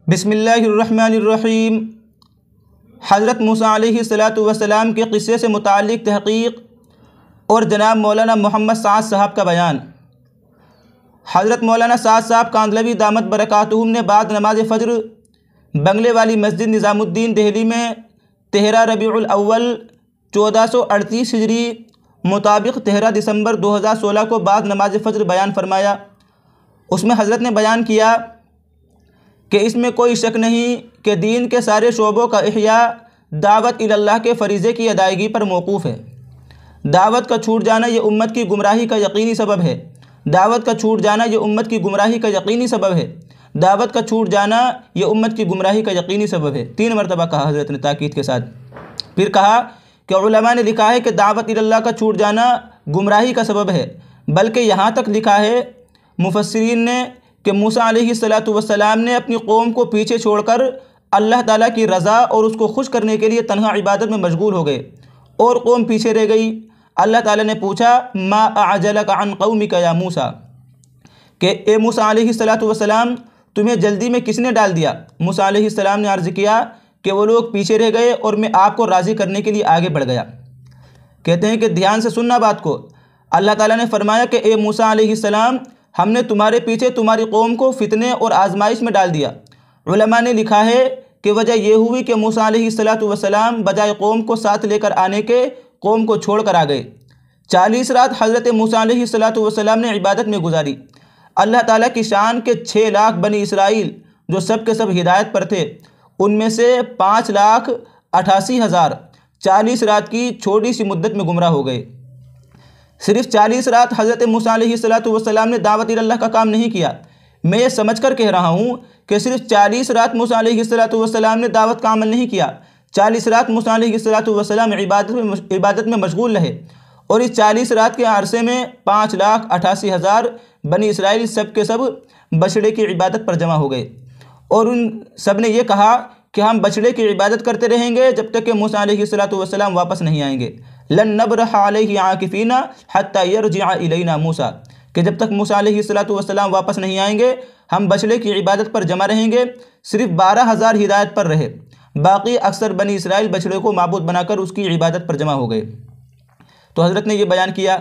बिस्मिल्लाहिर्रहमानिर्रहीम। हज़रत मूसा अलैहिस्सलातु वस्सलाम के क़िस्से से मुताल्लिक़ तहक़ीक़ और जनाब मौलाना मोहम्मद साद साहब का बयान। हज़रत मौलाना साद साहब कांदलवी दामत बरकातुहुम ने बाद नमाज फ़ज्र बंगले वाली मस्जिद निज़ामुद्दीन दिल्ली में 13 रबीउल अव्वल 1438 हिजरी मुताबिक 13 दिसंबर 2016 को बाद नमाज फ़ज्र बयान फरमाया। उसमें हज़रत ने बयान किया कि इसमें कोई शक नहीं कि दीन के सारे शोबों का इह्या दावत इल्लाह के फ़रीज़े की अदायगी पर मौकूफ़ है। दावत का छूट जाना ये उम्मत की गुमराही का यकीनी सबब है। दावत का छूट जाना ये उम्मत की गुमराही का यकीनी सबब है। दावत का छूट जाना ये उम्मत की गुमराही का यकीनी सबब है। 3 मरतबा कहा हज़रत ने ताकीद के साथ। फिर कहा कि उलमा ने लिखा है कि दावत इल्लाह का छूट जाना गुमराही का सबब है, बल्कि यहाँ तक लिखा है मुफस्सिरीन ने कि मूसा अलैहिस्सलातु वस्सलाम ने अपनी कौम को पीछे छोड़कर अल्लाह ताला की रज़ा और उसको खुश करने के लिए तन्हा इबादत में मशगूल हो गए और कौम पीछे रह गई। अल्लाह ताला ने पूछा, मा अअजलक अन कौमिका या मूसा, कि ए मूसा अलैहिस्सलातु वस्सलाम तुम्हें जल्दी में किसने डाल दिया। मूसा अलैहिस्सलाम ने अर्ज़ किया कि वो लोग पीछे रह गए और मैं आपको राज़ी करने के लिए आगे बढ़ गया। कहते हैं कि ध्यान से सुनना बात को। अल्लाह ताला ने फरमाया कि ए मूसा अलैहिस्सलाम हमने तुम्हारे पीछे तुम्हारी कौम को फितने और आजमाइश में डाल दिया। उलमा ने लिखा है कि वजह यह हुई कि मूसा अलैहिस्सलातु वस्सलाम बजाय कौम को साथ लेकर आने के कौम को छोड़ कर आ गए। 40 रात हज़रत मूसा अलैहिस्सलातु वस्सलाम ने इबादत में गुजारी। अल्लाह ताला की शान के 6 लाख बनी इसराइल जो सब के सब हिदायत पर थे, उनमें से 5,88,000 40 रात की छोटी सी मुद्दत में गुमराह हो गए। सिर्फ 40 रात हज़रत मूसा अलैहिस्सलातु वस्सलाम ने दावत इल्लाह का काम नहीं किया। मैं ये समझ कर कह रहा हूँ कि सिर्फ 40 रात मूसा अलैहिस्सलातु वस्सलाम ने दावत का अमल नहीं किया। 40 रात मूसा अलैहिस्सलातु वस्सलाम इबादत में मशगूल रहे और इस 40 रात के अरसे में 5,88,000 बनी इसराइल सब के सब बछड़े की इबादत पर जमा हो गए और उन सब ने यह कहा कि हम बछड़े की इबादत करते रहेंगे जब तक कि मूसा अलैहिस्सलातु वस्सलाम वापस नहीं आएंगे। लन नब्रह अलैहि आकिफीना हत्ता यरजिअ इलैना मूसा, कि जब तक मूसा अलैहिस्सलातु वस्सलाम वापस नहीं आएंगे हम बछड़े की इबादत पर जमा रहेंगे। सिर्फ 12,000 हिदायत पर रहे, बाकी अक्सर बनी इसराइल बछड़े को माबूद बनाकर उसकी इबादत पर जमा हो गए। तो हज़रत ने यह बयान किया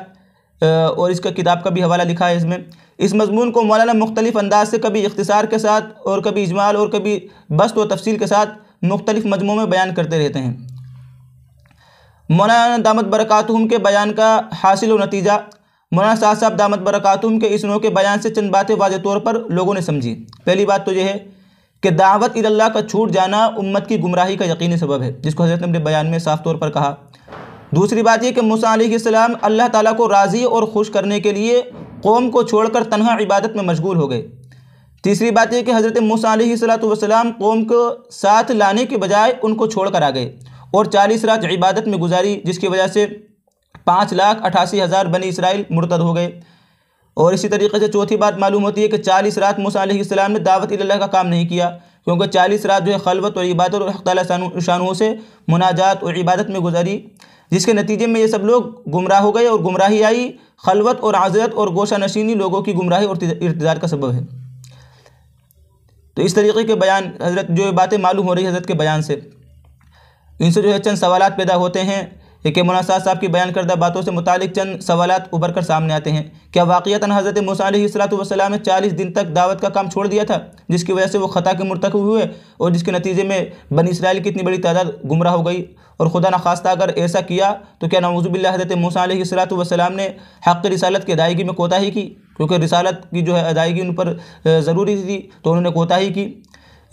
और इसका किताब का भी हवाला लिखा है। इसमें इस मज़मून को मौलाना मुख्तलिफ़ अंदाज से कभी इख्तिसार के साथ और कभी इजमाल और कभी बस्त व तफसील के साथ मुख्तलिफ़ मजमूओं में बयान करते रहते हैं। मौलाना दामत बरकातुहुम के बयान का हासिल व नतीजा। मौलाना साद साहब दामत बरकातुहुम के इस नौ के बयान से चंद बातें वाज़ेह तौर पर लोगों ने समझी। पहली बात तो यह है कि दावत इल्लाह का छूट जाना उम्मत की गुमराही का यकीनी सबब है, जिसको हज़रत ने अपने बयान में साफ तौर पर कहा। दूसरी बात यह कि मूसा अलैहिस्सलाम अल्लाह ताला को राज़ी और खुश करने के लिए कौम को छोड़कर तन्हा इबादत में मशगूल हो गए। तीसरी बात यह कि हज़रत मूसा अलैहिस्सलातु वस्सलाम कौम को साथ लाने के बजाय उनको छोड़ कर आ गए और 40 रात इबादत में गुजारी, जिसकी वजह से 5,88,000 बनी इसराइल मुर्तद हो गए। और इसी तरीके से चौथी बात मालूम होती है कि 40 रात मूसा अलैहिस्सलाम ने दावत इल्लाह का काम नहीं किया, क्योंकि 40 रात जो है खलवत और इबादत और हक़ ताला शानुहू से मुनाजात और इबादत में गुजारी, जिसके नतीजे में ये सब लोग गुमराह हो गए और गुमराही आई खलवत और आज़रत और गोशा नशीनी लोगों की गुमराही और इर्तिदार का सबब है। तो इस तरीके के बयान हज़रत जो बातें मालूम हो रही है हज़रत के बयान से, इनसे जो है चंद सवालात पैदा होते हैं कि मौलाना साद साहब की बयान करदा बातों से मुतालिक चंद सवालात उभर कर सामने आते हैं। क्या वाक़ियतन हज़रत मूसा अलैहिस्सलातु वस्सलाम ने 40 दिन तक दावत का काम छोड़ दिया था, जिसकी वजह से वो ख़ता के मुर्तकब हुए और जिसके नतीजे में बनी इसराइल की इतनी बड़ी तादाद गुमराह हो गई। और खुदा न खास्ता अगर ऐसा किया तो क्या नऊज़ु बिल्लाह हज़रत मूसा अलैहिस्सलातु वस्सलाम ने हक़ रिसालत की अदायगी में कोताही की, क्योंकि रिसालत की जो है अदायगी उन पर ज़रूरी थी तो उन्होंने कोताही की।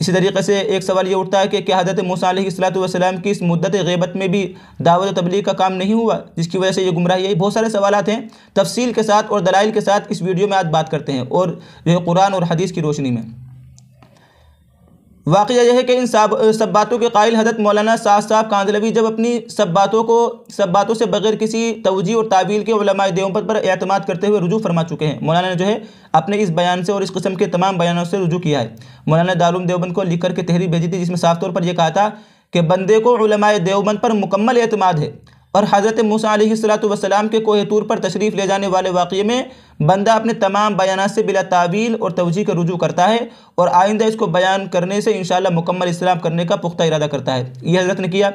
इसी तरीके से एक सवाल ये उठता है कि क्या हज़रत मूसा अलैहिस्सलातु वस्सलाम की इस मुद्दत ग़ैबत में भी दावत तबलीग का काम नहीं हुआ, जिसकी वजह से ये गुमराही आई। बहुत सारे सवालात हैं, तफसील के साथ और दलाइल के साथ इस वीडियो में आज बात करते हैं और जो है कुरान और हदीस की रोशनी में। वाक़या यह है कि इन सब बातों के कायल हज़रत मौलाना साद साहब कांदलवी जब अपनी सब बातों से बग़ैर किसी तवजी और तावील के उलमाए देवबंद पर एतमाद करते हुए रुजू फरमा चुके हैं। मौलाना ने जो है अपने इस बयान से और इस किस्म के तमाम बयानों से रुजू किया है। मौलाना दारुल देवबंद को लिख करके तहरीर भेजी थी, जिसमें साफ तौर पर यह कहा था कि बंदे को उलमाए देवबंद पर मुकम्मल एतमाद है और हज़रत मूसा अलैहिस्सलातु वस्सलाम के कोहे तूर पर तशरीफ़ ले जाने वाले वाक़ये में बंदा अपने तमाम बयानात से बिला तावील और तवजीह का रुजू करता है और आइंदा इसको बयान करने से इंशाअल्लाह मुकम्मल इस्लाम करने का पुख्ता इरादा करता है। ये हज़रत ने किया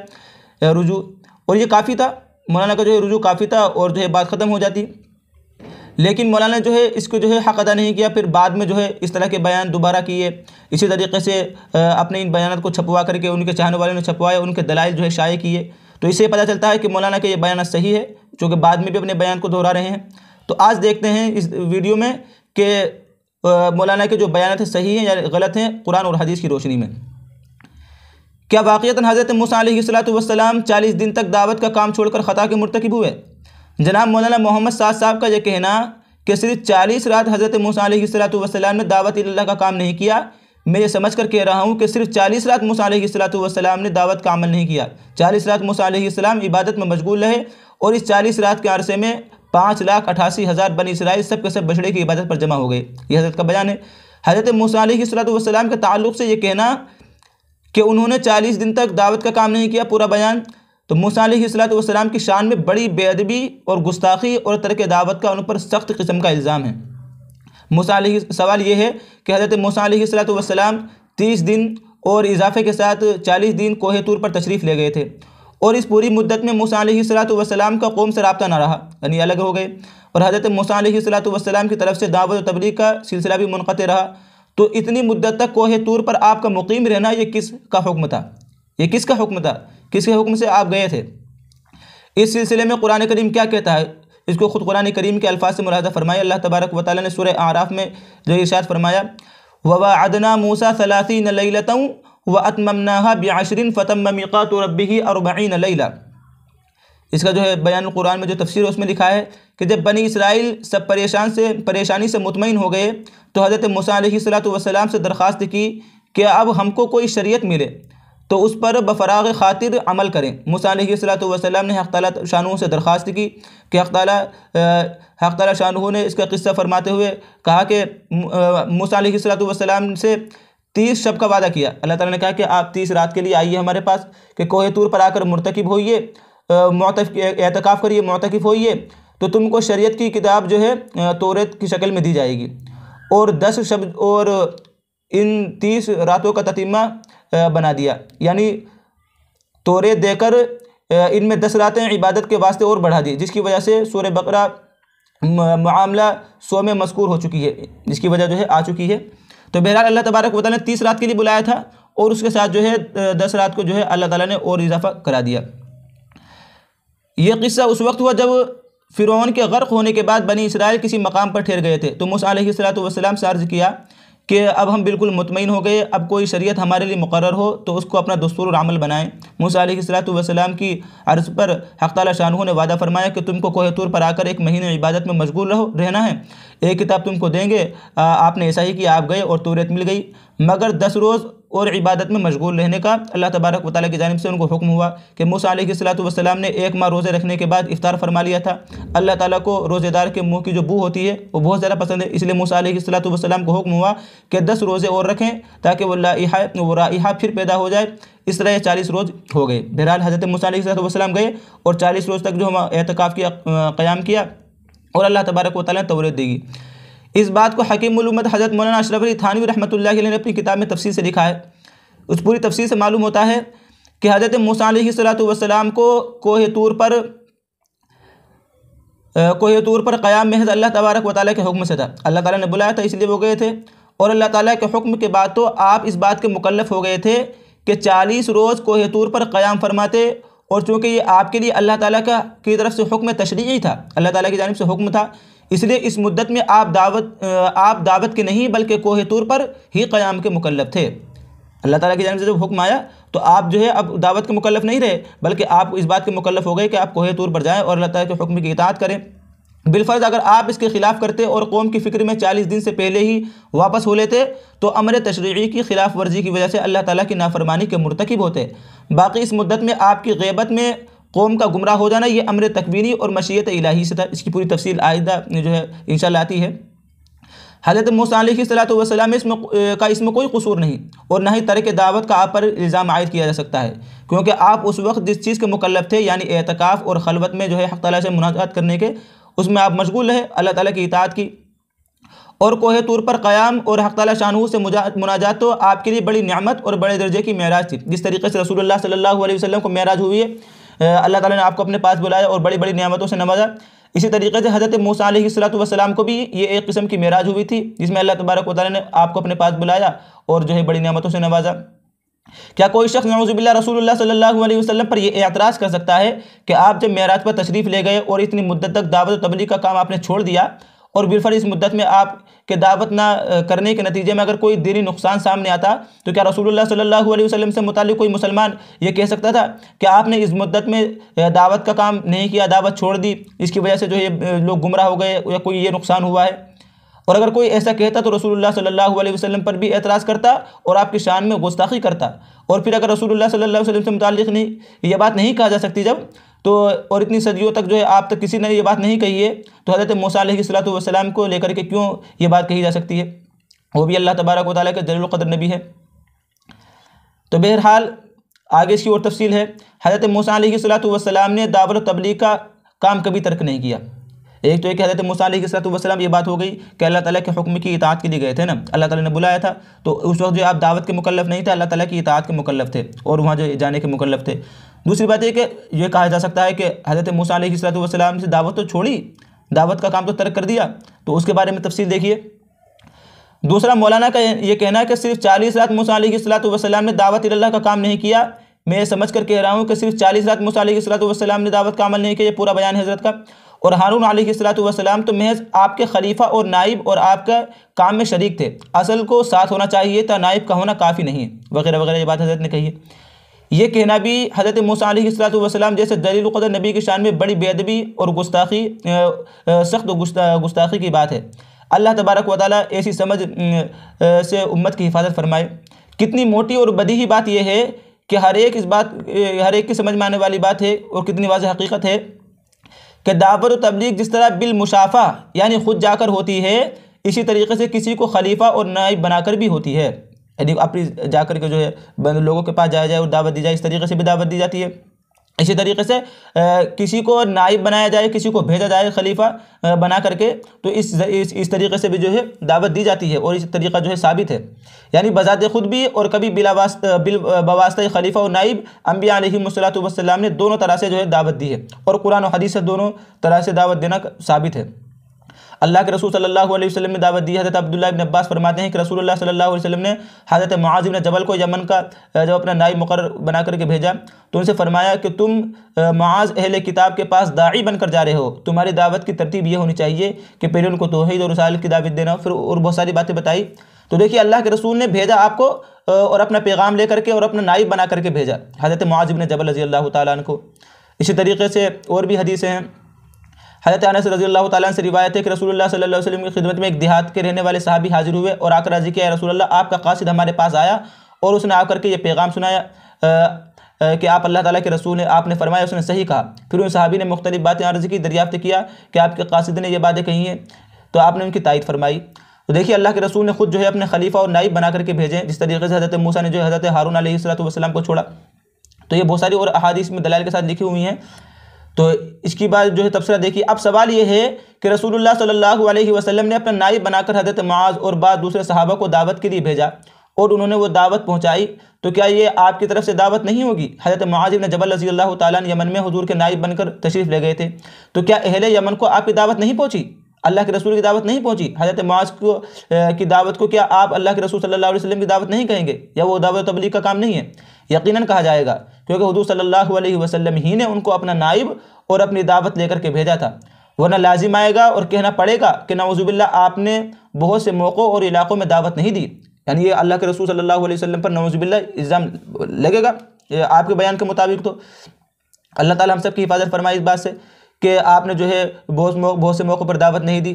रुजू, और ये काफ़ी था, मौलाना का जो है रुजू काफ़ी था और जो है बात ख़त्म हो जाती। लेकिन मौलाना ने जो है इसको जो है हक़ अदा नहीं किया, फिर बाद में जो है इस तरह के बयान दोबारा किए। इसी तरीके से अपने इन बयानात को छपवा करके उनके चाहने वालों ने छपवाए, उनके दलाइल जो है शाये किए। तो इससे पता चलता है कि मौलाना के ये बयान सही है, जो कि बाद में भी अपने बयान को दोहरा रहे हैं। तो आज देखते हैं इस वीडियो में कि मौलाना के जो बयान सही हैं या गलत हैं कुरान और हदीस की रोशनी में। क्या वाक़ियतन हज़रत मूसा अलैहिस्सलातु वस्सलाम 40 दिन तक दावत का काम छोड़कर ख़ता के मुर्तकिब हुए? जनाब मौलाना मोहम्मद साद साहब का यह कहना कि सिर्फ 40 रात हज़रत मूसा अलैहिस्सलातु वस्सलाम ने दावत इल्लाह का काम नहीं किया, मैं ये समझ कर कह रहा हूँ कि सिर्फ 40 रात मूसा अलैहिस्सलातु वस्सलाम ने दावत का अमल नहीं किया। 40 रात मूसा अलैहिस्सलाम इबादत में मशगूल रहे और इस 40 रात के अरसे में 5,88,000 बनी इसराइल सब के सब बछड़े की इबादत पर जमा हो गए। ये हज़रत का बयान है। हज़रत मूसा अलैहिस्सलातु वस्सलाम के ताल्लुक़ से ये कहना कि उन्होंने 40 दिन तक दावत का काम नहीं किया, पूरा बयान, तो मूसा अलैहिस्सलातु वस्सलाम की शान में बड़ी बेअदबी और गुस्ताखी और तर्क दावत का उन पर सख्त किस्म का इल्ज़ाम है। सवाल ये है कि हज़रत मूसा अलैहिस्सलातु वस्सलाम 30 दिन और इजाफे के साथ 40 दिन कोहे तूर पर तशरीफ़ ले गए थे और इस पूरी मुद्दत में मूसा अलैहिस्सलातु वस्सलाम का कौम से राब्ता ना रहा, यानी अलग हो गए, और हज़रत मूसा अलैहिस्सलातु वस्सलाम की तरफ से दावत और तबलीग का सिलसिला भी मुनक़ते रहा। तो इतनी मुद्दत तक कोहे तूर पर आपका मुकीम रहना ये किसका हुक्म था? ये किसका हुक्म था? किसके हुक्म से आप गए थे? इस सिलसिले में कुरान करीम क्या कहता है? इसको खुद कुरान करीम के अल्फाज से मुलाहज़ा फरमाया। अल्लाह तबारक व तआला ने सूरह आराफ में जो इरशाद फरमाया, ववाअदना मूसा 30 लैलतन व अतममनाहा बिअश्रिन फतम्म मीक़ातु रब्बिही 40 लैला। इसका जो है बयान कुरान में जो तफसीर है उसमें लिखा है कि जब बनी इसराइल सब परेशानी से मुतमईन हो गए तो हज़रत मूसा अलैहिस्सलातु वस्सलाम से दरख्वास्त की कि अब हमको कोई शरीयत मिले तो उस पर बफराग खातिर अमल करें। मूसा अलैहिस्सलातु वस्सलाम ने हक़ ताला शानहू से दरख्वास्त की कि हक़ ताला शानहू ने इसका किस्सा फरमाते हुए कहा कि मूसा अलैहिस्सलातु वस्सलाम से 30 शब का वादा किया। अल्लाह ताला ने कहा कि आप 30 रात के लिए आइए हमारे पास, कि कोहे तूर पर आकर मुर्तकिब होइए, एतकाफ़ करिए, मुअतकिफ़ होइए, तो तुमको शरीयत की किताब जो है तौरात की शक्ल में दी जाएगी। और 10 शब्द और इन 30 रातों का ततीमा बना दिया, यानी तौरात देकर इनमें 10 रातें इबादत के वास्ते और बढ़ा दी, जिसकी वजह से सूरह बकरा मामला 100 में मज़कूर हो चुकी है, जिसकी वजह जो है आ चुकी है। तो बहरहाल अल्लाह तबारक व तआला ने 30 रात के लिए बुलाया था और उसके साथ जो है 10 रात को जो है अल्लाह ताला ने और इजाफा करा दिया। यह किस्सा उस वक्त हुआ जब फ़िरौन के गर्क होने के बाद बनी इसराइल किसी मकाम पर ठहर गए थे। तो मूसा अलैहिस्सलातु वस्सलाम से अर्ज़ किया कि अब हम बिल्कुल मुतमईन हो गए, अब कोई शरीयत हमारे लिए मुकर्रर हो तो उसको अपना दस्तूर और अमल बनाएं। मूसा अलैहिस्सलातु वस्सलाम की अर्ज़ पर हक़ ताला शानहू ने वादा फरमाया कि तुमको कोहे तूर पर आकर 1 महीने इबादत में मशगूल रहना है, एक किताब तुमको देंगे। आपने ऐसा ही किया, आप गए और तौरात मिल गई, मगर 10 रोज़ और इबादत में मशगूल रहने का अल्लाह तबारक व तआला की जानिब से उनको हुक्म हुआ कि मूसा अलैहिस्सलातु वस्सलाम ने 1 माह रोज़े रखने के बाद इफ्तार फरमा लिया था। अल्लाह ताला को रोज़ेदार के मुँह की जो बू होती है वो बहुत ज़्यादा पसंद है, इसलिए मूसा अलैहिस्सलातु वस्सलाम को हुक्म हुआ कि 10 रोज़े और रखें ताकि वो राइहा फिर पैदा हो जाए। इस तरह 40 रोज़ हो गए। बहरहाल हज़रत मूसा अलैहिस्सलातु वस्सलाम गए और 40 रोज़ तक जो हम एतकाफ़ किया, क़याम किया, और अल्लाह तबारक व तआला ने तौरात देगी। इस बात को हकीमुल उम्मत हज़रत मौलाना अशरफ अली थानवी रहमतुल्लाहि अलैह ने अपनी किताब में तफसील से लिखा है। उस पूरी तफसील से मालूम होता है कि हज़रत मूसा अलैहिस्सलातु वस्सलाम को कोहे तूर पर क़याम महज़ अल्लाह तबारक व तआला के हुक्म से था। अल्लाह ताला ने बुलाया था इसलिए वो गए थे, और अल्लाह ताला के हुक्म के बाद तो आप इस बात के मुकल्लफ़ हो गए थे कि 40 रोज़ कोहे तूर पर क़याम फरमाते, और चूँकि ये आपके लिए अल्लाह ताला की तरफ से हुक्म तशरीई था, अल्लाह ताला की जानिब से हुक्म था, इसलिए इस मुद्दत में आप दावत के नहीं बल्कि कोहे तूर पर ही क़याम के मुकल्लफ़ थे। अल्लाह ताला की जानिब से जब हुक्म आया तो आप जो है अब दावत के मुकल्लफ़ नहीं रहे, बल्कि आप इस बात के मुकल्लफ़ हो गए कि आप कोहे तूर पर जाएँ और अल्लाह ताला के हुक्म की इताअत करें। बिलफ़र्ज़ अगर आप इसके ख़िलाफ़ करते और कौम की फ़िक्र में 40 दिन से पहले ही वापस हो लेते तो अमर तशरीई की खिलाफ वर्जी की वजह से अल्लाह ताला की नाफरमानी के मुर्तकिब होते। बाकी इस मुद्दत में आपकी ग़ैबत में कौम का गुमराह हो जाना ये अमर तकवीनी और मशीयत इलाही से था। इसकी पूरी तफसील आइंदा जो है इंशाअल्लाह आती है। हज़रत मूसा अलैहिस्सलातु वस्सलाम इसमें कोई कसूर नहीं, और ना ही तर्क दावत का आप पर इल्ज़ाम आयद किया जा सकता है, क्योंकि आप उस वक्त जिस चीज़ के मुकल्लफ़ थे, यानी एतकाफ़ और खलवत में जो है हक़ ताला से मुनाजात करने के, उसमें आप मशगूल रहे, अल्लाह ताला की इताअत की। और कोहे तूर पर क़याम और हक़ ताला शानहू से मुनाजात तो आपके लिए बड़ी नेमत और बड़े दर्जे की मेराज थी। जिस तरीके से रसूलुल्लाह सल्लल्लाहु अलैहि वसल्लम को मेराज हुई है, अल्लाह ताला ने आपको अपने पास बुलाया और बड़ी बड़ी नेमतों से नवाजा। इसी तरीके से हज़रत मूसा अलैहिस्सलातु वस्सलाम को भी ये एक किस्म की मेराज हुई थी, जिसमें अल्लाह तबारक व तआला ने आपको अपने पास बुलाया और जो है बड़ी नेमतों से नवाजा। क्या कोई शख्स नऊज़ुबिल्लाह रसूलुल्लाह सल्लल्लाहु अलैहि वसल्लम पर यह एतराज़ कर सकता है कि आप जब मेराज पर तशरीफ़ ले गए और इतनी मुद्दत तक दावत और तबलीग का काम आपने छोड़ दिया, और बिलफर इस मुद्दत में आप के दावत ना करने के नतीजे में अगर कोई दीनी नुकसान सामने आता, तो क्या रसूलुल्लाह सल्लल्लाहु अलैहि वसल्लम से मुताल्लिक़ कोई मुसलमान ये कह सकता था कि आपने इस मुद्दत में दावत का काम नहीं किया, दावत छोड़ दी, इसकी वजह से जो है लोग गुमराह हो गए या कोई ये नुकसान हुआ है? और अगर कोई ऐसा कहता तो रसूलुल्लाह सल्लल्लाहु अलैहि वसल्लम पर भी एतराज़ करता और आपकी शान में गुस्ताखी करता। और फिर अगर रसूलुल्लाह सल्लल्लाहु अलैहि वसल्लम से मुताल्लिक़ नहीं ये बात नहीं कहा जा सकती जब, तो और इतनी सदियों तक जो है आप तक किसी ने ये बात नहीं कही है, तो हज़रत मूसा अलैहिस्सलातु वस्सलाम को लेकर के क्यों ये बात कही जा सकती है? वो भी अल्लाह तबारक व तआला के जलील क़द्र नबी है। तो बहरहाल आगे इसकी और तफसील है। हज़रत मूसा अलैहिस्सलातु वस्सलाम ने दावत और तबलीग का काम कभी तर्क नहीं किया। एक तो एक हज़रत मूसा अलैहिस्सलातु वस्सलाम ये बात हो गई कि अल्लाह ताला के हुक्म की इताअत के लिए गए थे ना, अल्लाह ताला ने बुलाया था, तो उस वक्त जो आप दावत के मुकल्लफ़ नहीं थे, अल्लाह ताला की इताअत के मुकल्लफ़ थे और वहाँ जो जाने के मुकल्लफ़ थे। दूसरी बात यह कि ये कहा जा सकता है कि हज़रत मूसा अलैहिस्सलातु वस्सलाम से दावत तो छोड़ी, दावत का काम तो तर्क कर दिया, तो उसके बारे में तफसील देखिए। दूसरा, मौलाना का ये कहना है कि सिर्फ 40 रात मूसा अलैहिस्सलातु वस्सलाम ने दावत इल्लाह का काम नहीं किया। मैं समझ कर कह रहा हूँ कि सिर्फ 40 रात मूसा अलैहिस्सलातु वस्सलाम ने दावत का अमल नहीं किया, ये पूरा बयान है हज़रत का। और हारून अलैहिस्सलातु वस्सलाम तो महज आपके खलीफा और नाइब और आपका काम में शरीक थे, असल को साथ होना चाहिए था, नाइब का होना काफ़ी नहीं है, वगैरह वगैरह ये बात हज़रत ने कही है। ये कहना भी हज़रत मूसा अलैहिस्सलातु वस्सलाम जैसे जलील क़द्र नबी की शान में बड़ी बेअदबी और गुस्ताखी, सख्त गुस्ताखी की बात है। अल्लाह तबारक व तआला ऐसी समझ से उम्मत की हिफाजत फरमाए। कितनी मोटी और बदीही बात यह है कि हर एक की समझ में आने वाली बात है, और कितनी वाज़ेह हकीकत है कि दावत और तबलीग जिस तरह बिल मुशाफा यानी खुद जाकर होती है, इसी तरीके से किसी को खलीफा और नाइब बनाकर भी होती है, यानी अपनी जाकर के जो है लोगों के पास जाया जाए और दावत दी जाए, इस तरीके से भी दावत दी जाती है। इसी तरीके से किसी को नाइब बनाया जाए, किसी को भेजा जाए खलीफा बना करके, तो इस तरीके से भी जो है दावत दी जाती है, और इस तरीका जो है साबित है। यानी बज़ात खुद भी और कभी बवास्ता खलीफा और नाइब अंबिया अलैहिमुस्सलातु वस्सलाम ने दोनों तरह से जो है दावत दी है, और कुरान और हदीस से दोनों तरह से दावत देना साबित है। अल्लाह के रसूल सल्लल्लाहु अलैहि वसल्लम ने दावत दी। हज़रत अब्दुल्लाह इब्न अब्बास फरमाते हैं कि रसूलुल्लाह सल्लल्लाहु अलैहि वसल्लम ने हज़रत मुआज़ इब्न जबल को यमन का जब अपना नाइब मुकर्रर बना करके भेजा, तो उनसे फरमाया कि तुम मुआज़ अहले किताब के पास दाई बनकर जा रहे हो, तुम्हारी दावत की तरतीब ये होनी चाहिए कि पहले उनको तौहीद और रिसालत की दावत देना, फिर और बहुत सारी बातें बताई। तो देखिए अल्लाह के रसूल ने भेजा आपको और अपना पैगाम लेकर के और अपना नाइब बना करके भेजा हज़रत मुआज़ इब्न जबल रज़ी अल्लाह तआला अन्हु को। इसी तरीके से और भी हदीसें हैं। हज़रत अनस रज़ियल्लाहु ताला से रिवायत है कि रसूलुल्लाह सल्लल्लाहु अलैहि वसल्लम की खिदमत में एक देहात के रहने वाले सहाबी हाजिर हुए और आकर अर्ज़ किया, रसूलल्लाह आपका कासिद हमारे पास आया और उसने आकर के ये पैगाम सुनाया कि आप अल्लाह ताला के रसूल हैं। आपने फरमाया, उसने सही कहा। फिर उन सहाबी ने मुख्तलिफ बातें अर्ज़ की, दरियाफ्त किया कि आपके कासिद ने ये बातें कही हैं, तो आपने उनकी तायद फरमाई। तो देखिए अल्लाह के रसूल ने खुद जो है अपने खलीफा और नाइब बना करके भेजे, जिस तरीके से हज़रत मूसा ने जो हज़रत हारून अलैहिस्सलातु वस्सलाम को छोड़ा। तो ये बहुत सारी और अहादीस में दलाइल के साथ लिखी हुई हैं। तो इसकी बात जो है तफसीरा देखिए। अब सवाल ये है कि रसूलुल्लाह सल्लल्लाहु अलैहि वसल्लम ने अपना नाइब बनाकर हज़रत मुआज़ और बाद दूसरे सहाबा को दावत के लिए भेजा और उन्होंने वो दावत पहुंचाई, तो क्या ये आपकी तरफ से दावत नहीं होगी? हज़रत मुआज़ इब्न जबल रज़ी अल्लाह ताला अन्हु यमन में हुजूर के नाइब बनकर तशरीफ़ ले गए थे, तो क्या अहले यमन को आपकी दावत नहीं पहुँची? अल्लाह के रसूल की दावत नहीं पहुँची? हज़रत मुआज़ की दावत को क्या आप अल्लाह के रसूल सल्लल्लाहु अलैहि वसल्लम की दावत नहीं कहेंगे, या वो दावत तबलीग का काम नहीं है? यकीनन कहा जाएगा, क्योंकि हुजूर सल्लल्लाहु अलैहि वसल्लम ही ने उनको अपना नाइब और अपनी दावत लेकर के भेजा था। वरना लाजिम आएगा और कहना पड़ेगा कि नऊज़ुबिल्लाह आपने बहुत से मौक़ों और इलाक़ों में दावत नहीं दी, यानी ये अल्लाह के रसूल सल्लल्लाहु अलैहि वसल्लम पर नऊज़ुबिल्लाह इल्ज़ाम लगेगा आपके बयान के मुताबिक। तो अल्लाह ताला हम सब की हिफाजत फरमाए इस बात से कि आपने जो है बहुत से मौक़ों पर दावत नहीं दी।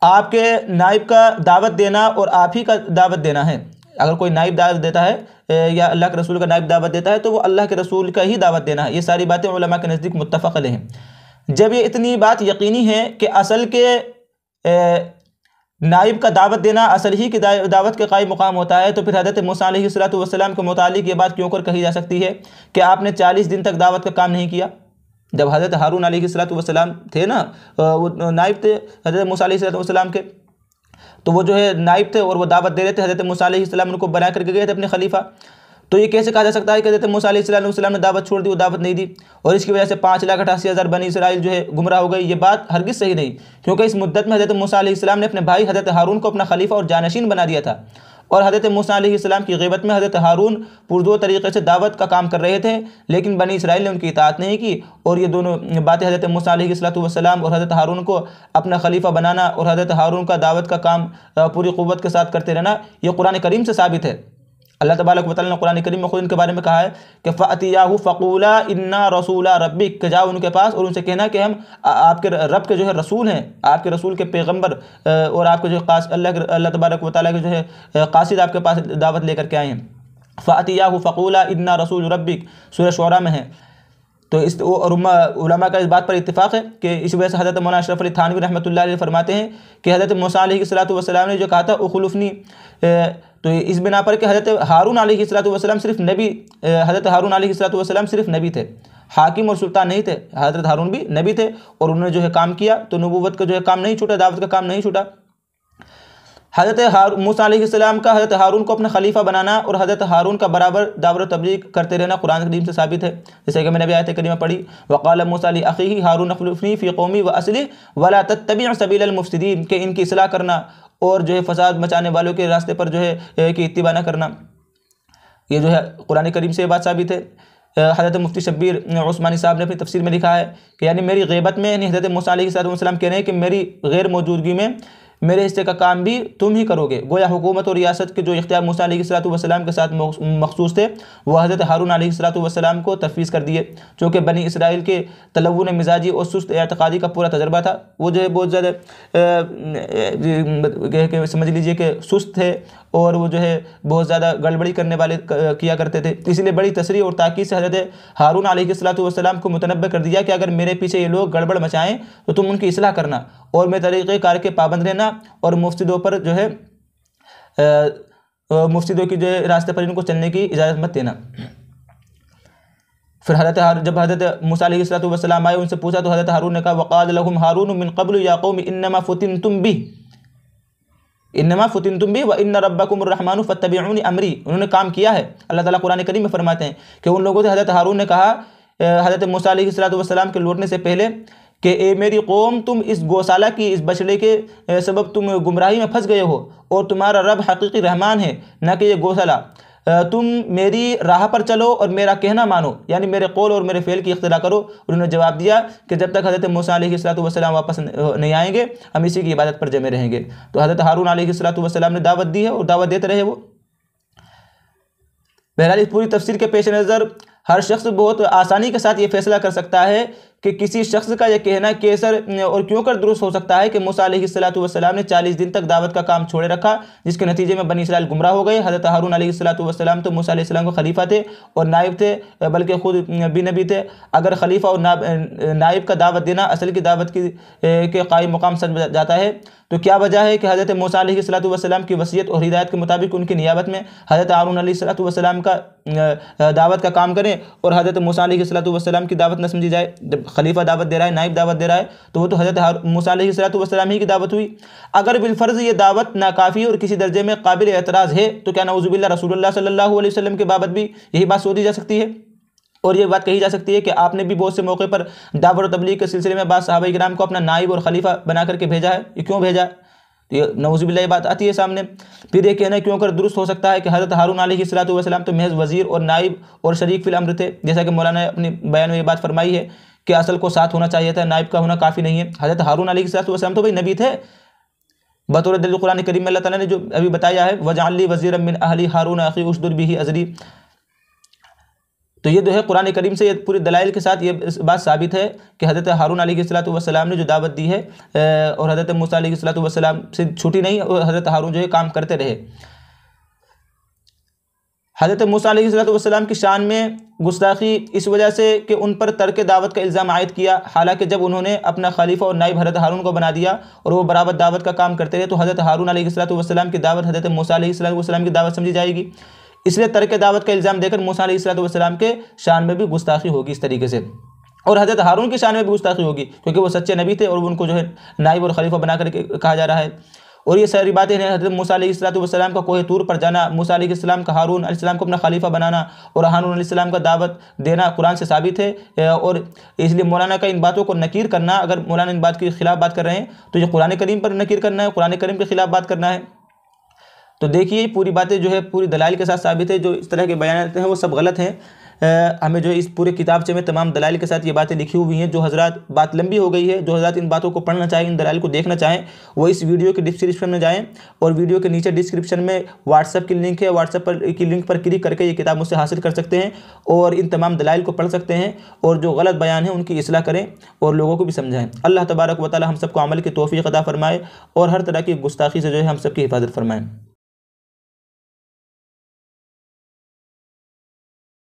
आपके नाइब का दावत देना और आप ही का दावत देना है। अगर कोई नाइब दावत देता है या अल्लाह के रसूल का नाइब दावत देता है, तो वो अल्लाह के रसूल का ही दावत देना है। ये सारी बातें उलमा के नज़दीक मुत्तफ़क़ अलैह हैं। जब ये इतनी बात यकीनी है कि असल के नाइब का दावत देना असल ही की दावत के कायम मुकाम होता है, तो फिर हज़रत मूसा अलैहिस्सलातु वस्सलाम के मुतालिक ये बात क्यों कर कही जा सकती है कि आपने 40 दिन तक दावत का काम नहीं किया। जब हज़रत हारून अलैहिस्सलातु वस्सलाम थे ना, वो नाइब थे हज़रत मूसा अलैहिस्सलातु वस्सलाम के, तो वो जो है नाइब थे और वो दावत दे रहे थे। हज़रत मूसा अलैहिस्सलाम उनको बना करके गए थे अपने खलीफा। तो ये कैसे कहा जा सकता है कि हज़रत मूसा अलैहिस्सलाम ने दावत छोड़ दी, वो दावत नहीं दी और इसकी वजह से 5,88,000 बनी इसराइल जो है गुमराह हो गई? ये बात हरगिज़ सही नहीं, क्योंकि इस मुद्दत में हज़रत मूसा अलैहिस्सलाम ने अपने भाई हज़रत हारून को अपना खलीफा और जानशीन बना दिया था। और हज़रत मूसा अलैहिस्सलाम की ग़ीबत में हज़रत हारून पुरजोर तरीक़े से दावत का काम कर रहे थे, लेकिन बनी इसराइल ने उनकी इताअत नहीं की। और ये दोनों बातें हज़रत मूसा अलैहिस्सलाम और हज़रत हारून को अपना खलीफा बनाना और हज़रत हारून का दावत का काम पूरी क़ुव्वत के साथ करते रहना, ये कुरान करीम से साबित है। अल्लाह तबारक व तआला ने कुरान करीम में खुद इनके बारे में कहा है कि फ़अतियाहु फ़क़ूला इन्ना रसूला रब्बिक, कि जाओ उनके पास और उनसे कहना कि हम आपके रब के जो है रसूल हैं, आपके रसूल के पैगंबर और आपके जो अल्लाह तबारक व तआला के जो है कासिद आपके पास दावत लेकर के आए हैं। फ़अतियाहु फ़क़ूला इन्ना रसूल रब्बिक, सूरह शुअरा में है। तो इस और उलमा का इस बात पर इत्तिफ़ाक़ है कि इस वजह से हज़रत मौलाना अशरफ अली थानवी रहमतुल्लाह अलैह फरमाते हैं कि हज़रत मूसा अलैहिस्सलातु वस्सलाम ने जो कहा था उखलुफ़नी, तो इस बिना पर कि हज़रत हारून अलैहिस्सलातु वस्सलाम सिर्फ नबी, हज़रत हारून अलैहिस्सलातु वस्सलाम सिर्फ नबी थे, हाकिम और सुल्तान नहीं थे। हज़रत हारून भी नबी थे और उन्होंने जो है काम किया, तो नबूवत का जो है काम नहीं छूटा, दावत का काम नहीं छूटा। हज़रत मूसा अलैहिस्सलाम का हज़रत हारून को अपना खलीफा बनाना और हज़रत हारून का बराबर दावत तबलीग करते रहना कुरान करीम से साबित है। जैसे कि मैंने अभी आयत करीमा पढ़ी, वक़ाल मूसा ली अख़ीही हारून अख़्लुफ़नी फ़ी क़ौमी व अस्लिह वला तत्तबि' सबीलल मुफ़्सिदीन, के इनकी इस्लाह करना और जो है फ़साद मचाने वालों के रास्ते पर जो है कि इत्तिबा न करना। ये जो है कुरान करीम से बात साबित है। हज़रत मुफ्ती शब्बीर उस्मानी साहब ने अपनी तफसीर में लिखा है कि यानी मेरी ग़ीबत में, यानी हज़रत मूसा अलैहिस्सलाम कह रहे हैं कि मेरी गैर मौजूदगी में मेरे हिस्से का काम भी तुम ही करोगे। गोया हुकूमत और रियासत के जो इख्तियार मूसा अलैहिस्सलाम के साथ मखसूस थे, वो हज़रत हारून अलैहिस्सलाम को तफवीज़ कर दिए, चूँकि बनी इसराइल के तलव्वुन मिजाजी और सुस्त एतक़ादी का पूरा तजर्बा था। वो जो है बहुत ज़्यादा समझ लीजिए कि सुस्त थे और वो जो है बहुत ज़्यादा गड़बड़ी करने वाले किया करते थे। इसलिए बड़ी तसरीह और ताक़ीद से हज़रत हारून अलैहिस्सलाम को मुतनब्बह कर दिया कि अगर मेरे पीछे ये लोग गड़बड़ मचाएँ तो तुम उनकी इस्लाह करना और मैं तरीक़े कार के पाबंद रहना और मुफ्सिदों पर जो है मुफ्सिदों की जो है रास्ते पर इनको चलने की इजाज़त मत देना। फिर जब हज़रत मूसा अलैहिस्सलाम आए, उनसे पूछा तो हज़रत हारून ने कहा वक़ाल लहुम हारून मिन क़ब्लु या क़ौम इन्नमा फ़ुतिनतुम बिही व इन्न रब्बकुमुर रहमानु फ़त्तबिऊनी अमरी। उन्होंने काम किया है। अल्लाह ताला कुरान करीम में फरमाते हैं कि उन लोगों से हज़रत हारून ने कहा हज़रत मूसा अलैहिस्सलाम के लौटने से पहले कि ए मेरी कौम, तुम इस गौशाला की इस बछड़े के सबब तुम गुमराही में फंस गए हो और तुम्हारा रब हकीकी रहमान है, न कि ये गौशाला। तुम मेरी राह पर चलो और मेरा कहना मानो, यानी मेरे कौल और मेरे फ़ेल की इख्तिला करो। उन्होंने जवाब दिया कि जब तक हज़रत मूसा अलैहिस्सलाम वापस नहीं आएंगे हम इसी की इबादत पर जमे रहेंगे। तो हज़रत हारून अलैहिस्सलाम ने दावत दी है और दावत देते रहे वो। बहरहाल इस पूरी तफसीर के पेश नज़र हर शख्स बहुत आसानी के साथ ये फैसला कर सकता है कि किसी शख्स का यह कहना कैसर और क्यों कर दुरुस्त हो सकता है कि मूसा अलैहिस्सलाम ने 40 दिन तक दावत का काम छोड़े रखा, जिसके नतीजे में बनी इसराइल गुमराह हो गए। हज़रत हारून अलैहिस्सलाम तो मूसा अलैहिस्सलाम के खलीफा थे और नाइब थे, बल्कि खुद भी नबी थे। अगर खलीफा और नाइब का दावत देना असल की दावत के कायम मुकाम सच जाता है, तो क्या वजह है कि हज़रत मूसा अलैहिस्सलाम की वसीयत और हिदायत के मुताबिक उनकी नियाबत में हज़रत हारून अलैहिस्सलाम का दावत का काम करें और हज़रत मूसा अलैहिस्सलाम की दावत न समझी जाए। जब खलीफा दावत दे रहा है, नाइब दावत दे रहा है, तो वो तो हज़रत मूसा अलैहिस्सलाम ही की दावत हुई। अगर बिलफ़र्ज़ ये दावत नाकाफ़ी और किसी दर्जे में काबिल एतराज़ है, तो क्या नऊज़ुबिल्लाह रसूलुल्लाह सल्लल्लाहु अलैहि वसल्लम के बाबत भी यही बात सोची जा सकती है। और ये बात कही जा सकती है कि आपने भी बहुत से मौके पर दावत और तबलीग के सिलसिले में बाद सहाबा किराम को अपना नाइब और खलीफा बना करके भेजा है। ये क्यों भेजा? तो ये नऊज़ुबिल्लाह ये बात आती है सामने। फिर ये कहना क्यों कर दुरुस्त हो सकता है कि हज़रत हारून अलैहिस्सलाम तो महज वज़ीर और नाइब और शरीक फिल अम्र थे, जैसा कि मौलाना ने अपने बयान में ये बात फरमाई है कि असल को साथ होना चाहिए था, नाइब का होना काफ़ी नहीं है। हज़रत हारून अलैहिस्सलाम तो भाई नबी थे। बतौर दलील कुरान करीम में अल्लाह ताला ने जो अभी बताया है वजअलनी वज़ीरम मिन अहली हारून अख़ी उशदुद बिही अज़री, तो ये जो है कुरान करीम से ये पूरे दलाइल के साथ ये बात साबित है कि हज़रत हारून अलैहिस्सलाम ने जो दावत दी है और हज़रत मूसा अलैहिस्सलाम से छूटी नहीं और हज़रत हारून जो है काम करते रहे। हज़रत मूसा अलैहिस्सलाम की शान में गुस्ताखी इस वजह से कि उन पर तर्क दावत का इल्ज़ाम आयद किया, हालांकि जब उन्होंने अपना खलीफा और नाइब हज़रत हारून को बना दिया और वो बराबर दावत का काम करते रहे, तो हज़रत हारून अलैहिस्सलाम की दावत हज़रत मूसा अलैहिस्सलाम की दावत समझी जाएगी। इसलिए तर्क दावत का इल्ज़ाम देकर मूसा अलैहिस्सलाम के शान में भी गुस्ताखी होगी इस तरीके से, और हज़रत हारून की शान में भी गुस्ताखी होगी क्योंकि वो सच्चे नबी थे और उनको जो है नाइब और खलीफा बना कर कहा जा रहा है। और ये सारी बातें हैं, हज़रत मूसा अलैहिस्सलाम का कोहे तूर पर जाना, मूसा अलैहिस्सलाम का हारून अलैहिस्सलाम को अपना खलीफा बनाना और हारून अलैहिस्सलाम का दावत देना कुरान से साबित है। और इसलिए मौलाना का इन बातों को नकीर करना, अगर मौलाना इन बात के खिलाफ बात कर रहे हैं तो ये कुरान करीम पर नकीर करना है, कुरान करीम के खिलाफ बात करना है। तो देखिए पूरी बातें जो है पूरी दलाइल के साथ साबित है, जो इस तरह के बयान हैं वो सब गलत हैं। हमें जो इस पूरे किताबचे में तमाम दलाइल के साथ ये बातें लिखी हुई हैं। जो हज़रात बात लंबी हो गई है, जो हज़रात इन बातों को पढ़ना चाहें, इन दलाइल को देखना चाहें, वो इस वीडियो के डिस्क्रिप्शन में जाएं और वीडियो के नीचे डिस्क्रिप्शन में व्हाट्सएप की लिंक है, व्हाट्सएप पर की लिंक पर क्लिक करके ये किताब मुझसे हासिल कर सकते हैं और इन तमाम दलाइल को पढ़ सकते हैं और जो गलत बयान है उनकी इस्लाह करें और लोगों को भी समझाएं। अल्लाह तबारक व तआला हम सबको अमल की तौफीक अता फरमाए और हर तरह की गुस्ताखी से जो है हम सबकी हिफाजत फरमाएँ।